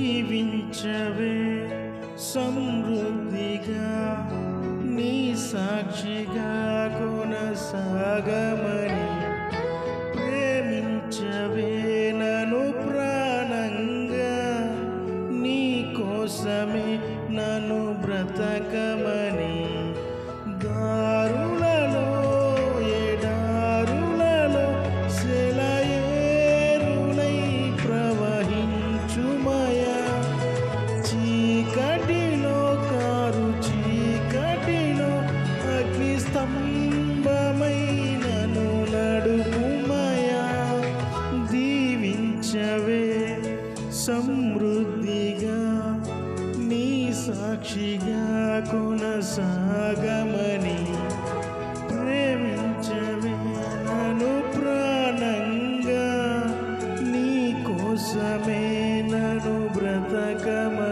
దీవించవే సమృద్ధిగా నీ సాక్షిగా కొనసాగమని ప్రేమించవే నన్ను ప్రాణంగా నీ కోసమే నన్ను బ్రతకమని దారులలో ఎడారులలో సెలయేరులై ప్రవహించుమయా చీకటిలో కారు చీకటిలో అగ్ని స్తంభమై నన్ను నడుపుమయా దీవించవే సమృద్ధిగా నీ సాక్షిగా కొనసాగమని ప్రేమించవే నన్ను ప్రాణంగా నీ కోసమే నన్ను బ్రతకమని